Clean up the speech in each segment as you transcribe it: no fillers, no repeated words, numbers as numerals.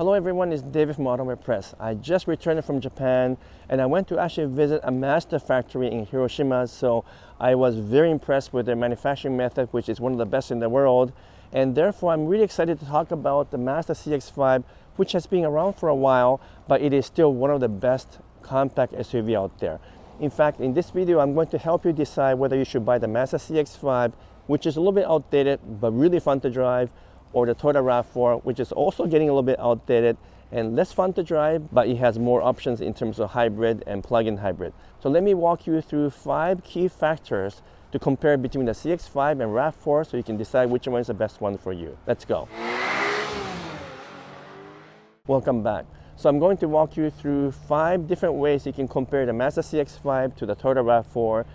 Hello everyone, it's David from Automotive Press. I just returned from Japan and I went to actually visit a Mazda factory in Hiroshima, so I was very impressed with their manufacturing method, which is one of the best in the world. And therefore I'm really excited to talk about the Mazda CX-5, which has been around for a while, but it is still one of the best compact SUV out there. In fact, in this video I'm going to help you decide whether you should buy the Mazda CX-5, which is a little bit outdated but really fun to drive, or the Toyota RAV4, which is also getting a little bit outdated and less fun to drive, but it has more options in terms of hybrid and plug-in hybrid. So let me walk you through 5 key factors to compare between the CX-5 and RAV4 so you can decide which one is the best one for you. Let's go. Welcome back. So I'm going to walk you through 5 different ways you can compare the Mazda CX-5 to the Toyota RAV4,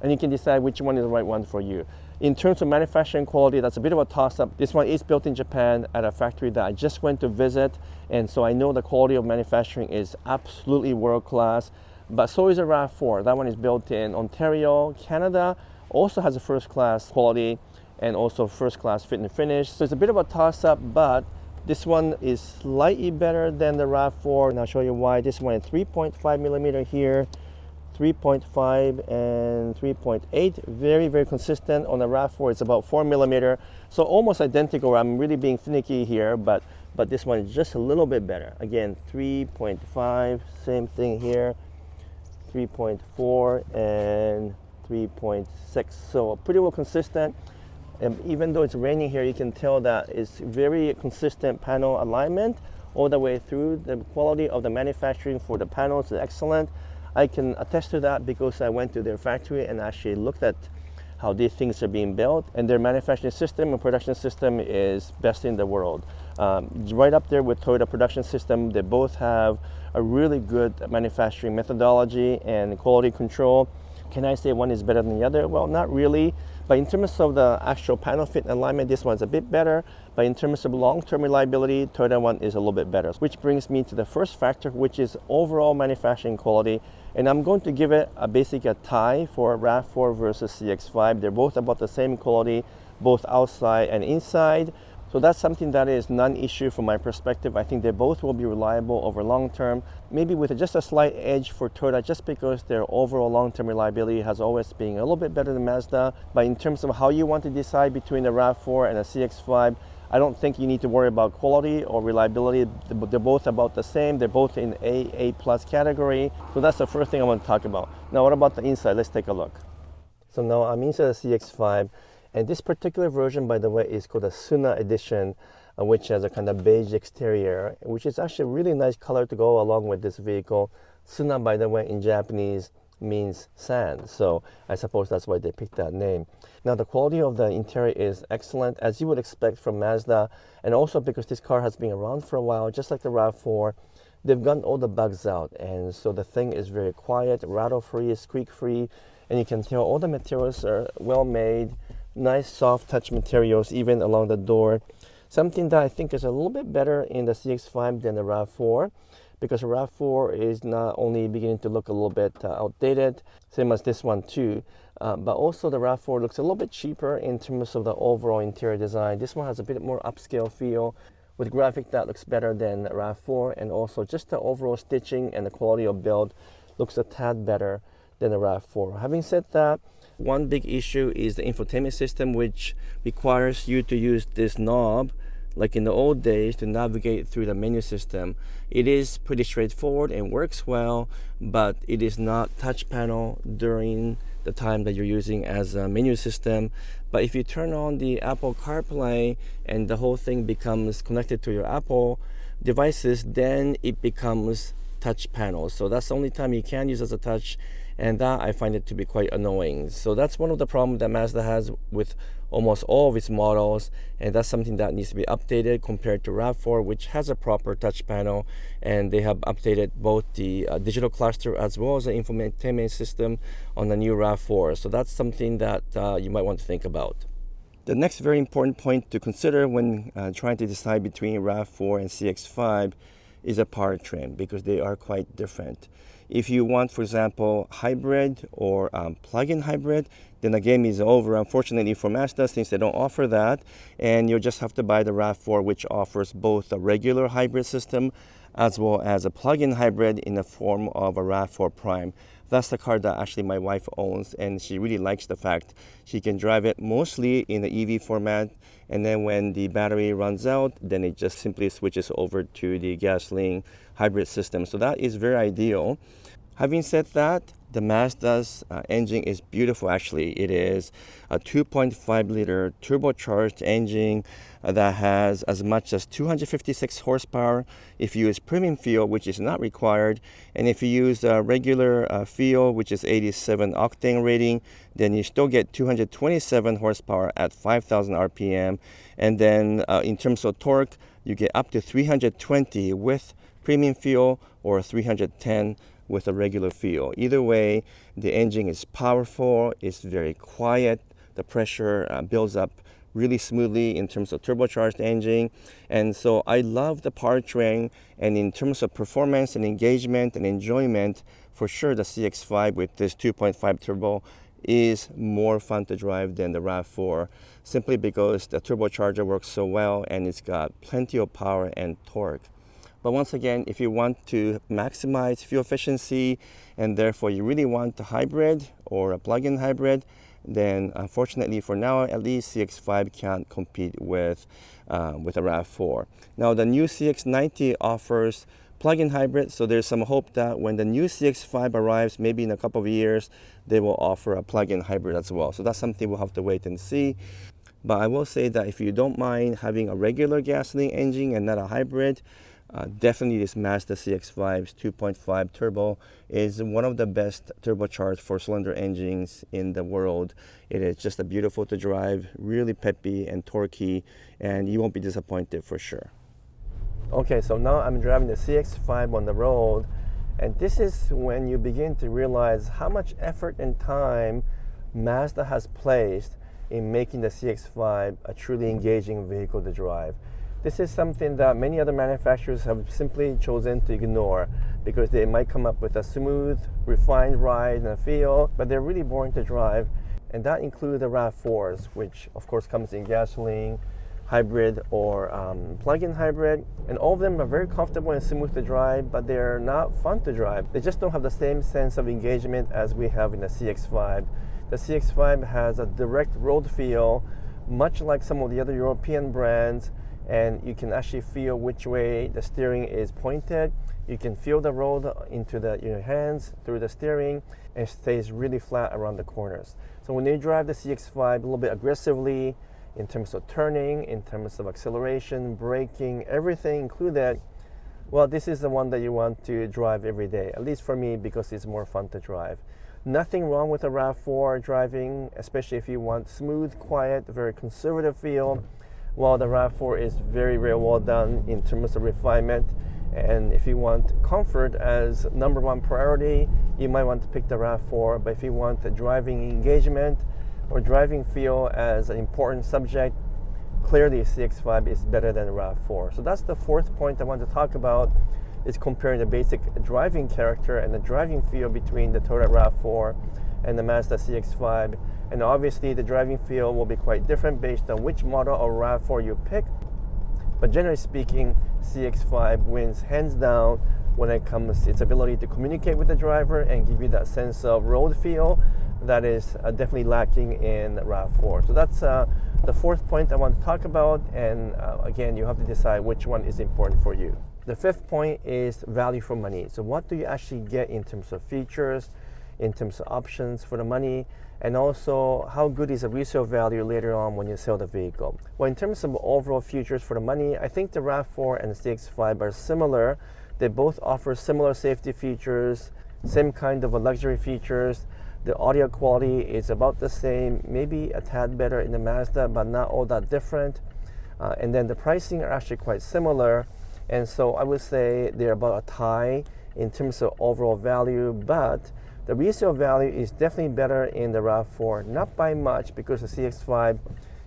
and you can decide which one is the right one for you. In terms of manufacturing quality, that's a bit of a toss-up. This one is built in Japan at a factory that I just went to visit, and so I know the quality of manufacturing is absolutely world-class, but so is a RAV4. That one is built in Ontario, Canada, also has a first-class quality and also first-class fit and finish. So it's a bit of a toss-up, but this one is slightly better than the RAV4, and I'll show you why. This one is 3.5 millimeter here, 3.5 and 3.8, very consistent. On the RAV4 it's about 4 millimeter, so almost identical. I'm really being finicky here, but this one is just a little bit better. Again, 3.5, same thing here, 3.4 and 3.6, so pretty well consistent. And even though it's raining here, you can tell that it's very consistent panel alignment all the way through. The quality of the manufacturing for the panels is excellent. I can attest to that because I went to their factory and actually looked at how these things are being built, and their manufacturing system and production system is best in the world. Right up there with Toyota production system. They both have a really good manufacturing methodology and quality control. Can I say one is better than the other? Well, not really. But in terms of the actual panel fit and alignment, this one's a bit better. But in terms of long-term reliability, Toyota one is a little bit better. Which brings me to the first factor, which is overall manufacturing quality. And I'm going to give it a tie for RAV4 versus CX-5. They're both about the same quality, both outside and inside. So that's something that is non-issue from my perspective. I think they both will be reliable over long term, maybe with just a slight edge for Toyota just because their overall long-term reliability has always been a little bit better than Mazda. But in terms of how you want to decide between the RAV4 and the CX-5, I don't think you need to worry about quality or reliability. They're both about the same. They're both in A+ category. So that's the first thing I want to talk about. Now what about the inside? Let's take a look. So now I'm inside the CX-5. And this particular version, by the way, is called the Suna edition, which has a kind of beige exterior, which is actually a really nice color to go along with this vehicle. Suna, by the way, in Japanese means sand, so I suppose that's why they picked that name. Now the quality of the interior is excellent, as you would expect from Mazda, and also because this car has been around for a while, just like the RAV4. They've gotten all the bugs out, and so the thing is very quiet, rattle-free, squeak-free, and you can tell all the materials are well made. Nice soft touch materials even along the door. Something that I think is a little bit better in the CX-5 than the RAV4, because the RAV4 is not only beginning to look a little bit outdated, same as this one too, but also the RAV4 looks a little bit cheaper in terms of the overall interior design. This one has a bit more upscale feel with graphic that looks better than RAV4, and also just the overall stitching and the quality of build looks a tad better than the RAV4. Having said that, one big issue is the infotainment system, which requires you to use this knob like in the old days to navigate through the menu system. It is pretty straightforward and works well, but it is not touch panel during the time that you're using as a menu system. But if you turn on the Apple CarPlay and the whole thing becomes connected to your Apple devices, then it becomes touch panel. So that's the only time you can use as a touch, and that I find it to be quite annoying. So that's one of the problems that Mazda has with almost all of its models, and that's something that needs to be updated compared to RAV4, which has a proper touch panel, and they have updated both the digital cluster as well as the infotainment system on the new RAV4. So that's something that you might want to think about. The next very important point to consider when trying to decide between RAV4 and CX-5 is a powertrain, because they are quite different. If you want, for example, hybrid or plug-in hybrid, then the game is over, unfortunately for Mazda, since they don't offer that, and you'll just have to buy the RAV4, which offers both a regular hybrid system as well as a plug-in hybrid in the form of a RAV4 Prime. That's the car that actually my wife owns, and she really likes the fact she can drive it mostly in the EV format, and then when the battery runs out, then it just simply switches over to the gasoline hybrid system. So that is very ideal. Having said that, the Mazda's engine is beautiful actually. It is a 2.5 liter turbocharged engine that has as much as 256 horsepower if you use premium fuel, which is not required. And if you use regular fuel, which is 87 octane rating, then you still get 227 horsepower at 5,000 RPM. And then in terms of torque, you get up to 320 with premium fuel or 310 with a regular fuel. Either way, the engine is powerful, it's very quiet, the pressure builds up really smoothly in terms of turbocharged engine. And so I love the powertrain, and in terms of performance and engagement and enjoyment, for sure the CX-5 with this 2.5 turbo is more fun to drive than the RAV4, simply because the turbocharger works so well and it's got plenty of power and torque. But once again, if you want to maximize fuel efficiency and therefore you really want a hybrid or a plug-in hybrid, then unfortunately for now at least, CX-5 can't compete with a RAV4. Now the new CX-90 offers plug-in hybrid, so there's some hope that when the new CX-5 arrives, maybe in a couple of years, they will offer a plug-in hybrid as well. So that's something we'll have to wait and see. But I will say that if you don't mind having a regular gasoline engine and not a hybrid, definitely this Mazda CX-5's 2.5 turbo is one of the best turbocharged four-cylinder engines in the world. It is just a beautiful to drive, really peppy and torquey, and you won't be disappointed for sure. Okay, so now I'm driving the CX-5 on the road, and this is when you begin to realize how much effort and time Mazda has placed in making the CX-5 a truly engaging vehicle to drive. This is something that many other manufacturers have simply chosen to ignore because they might come up with a smooth, refined ride and feel, but they're really boring to drive. And that includes the RAV4s, which of course comes in gasoline, hybrid, or plug-in hybrid. And all of them are very comfortable and smooth to drive, but they're not fun to drive. They just don't have the same sense of engagement as we have in the CX-5. The CX-5 has a direct road feel, much like some of the other European brands, and you can actually feel which way the steering is pointed. You can feel the road into your hands through the steering, and it stays really flat around the corners. So when you drive the CX-5 a little bit aggressively in terms of turning, in terms of acceleration, braking, everything included, well, this is the one that you want to drive every day, at least for me, because it's more fun to drive. Nothing wrong with a RAV4 driving, especially if you want smooth, quiet, very conservative feel. While the RAV4 is very, very well done in terms of refinement. And if you want comfort as #1 priority, you might want to pick the RAV4. But if you want the driving engagement or driving feel as an important subject, clearly CX-5 is better than the RAV4. So that's the fourth point I want to talk about, is comparing the basic driving character and the driving feel between the Toyota RAV4 and the Mazda CX-5. And obviously the driving feel will be quite different based on which model of RAV4 you pick. But generally speaking, CX-5 wins hands down when it comes to its ability to communicate with the driver and give you that sense of road feel that is definitely lacking in RAV4. So that's the fourth point I want to talk about. And again, you have to decide which one is important for you. The fifth point is value for money. So what do you actually get in terms of features, in terms of options for the money, and also how good is the resale value later on when you sell the vehicle. Well, in terms of overall features for the money, I think the RAV4 and the CX-5 are similar. They both offer similar safety features, same kind of luxury features. The audio quality is about the same, maybe a tad better in the Mazda, but not all that different. And then the pricing are actually quite similar. And so I would say they're about a tie in terms of overall value, but the resale value is definitely better in the RAV4, not by much because the CX-5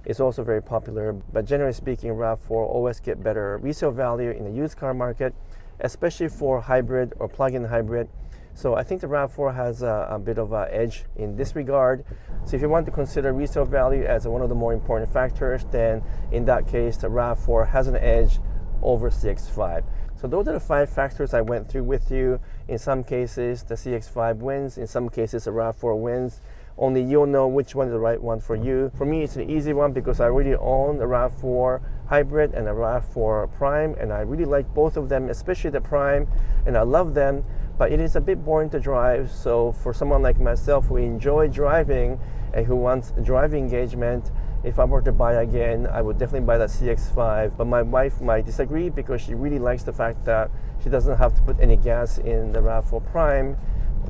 is also very popular, but generally speaking, RAV4 always get better resale value in the used car market especially for hybrid or plug-in hybrid. So I think the RAV4 has a bit of an edge in this regard. So if you want to consider resale value as one of the more important factors, then in that case, the RAV4 has an edge over CX-5. So those are the 5 factors I went through with you. In some cases, the CX-5 wins. In some cases, the RAV4 wins. Only you'll know which one is the right one for you. For me, it's an easy one because I already own the RAV4 Hybrid and the RAV4 Prime, and I really like both of them, especially the Prime, and I love them, but it is a bit boring to drive. So for someone like myself who enjoy driving and who wants driving engagement, if I were to buy again, I would definitely buy that CX-5. But my wife might disagree because she really likes the fact that she doesn't have to put any gas in the RAV4 Prime,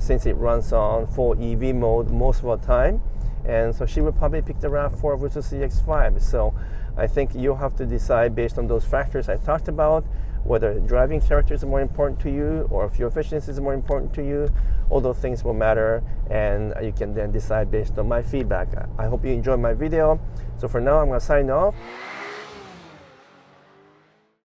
since it runs on full EV mode most of the time. And so she would probably pick the RAV4 versus CX-5. So I think you'll have to decide based on those factors I talked about, whether driving character is more important to you or fuel efficiency is more important to you. All those things will matter, and you can then decide based on my feedback. I hope you enjoyed my video. So for now, I'm going to sign off.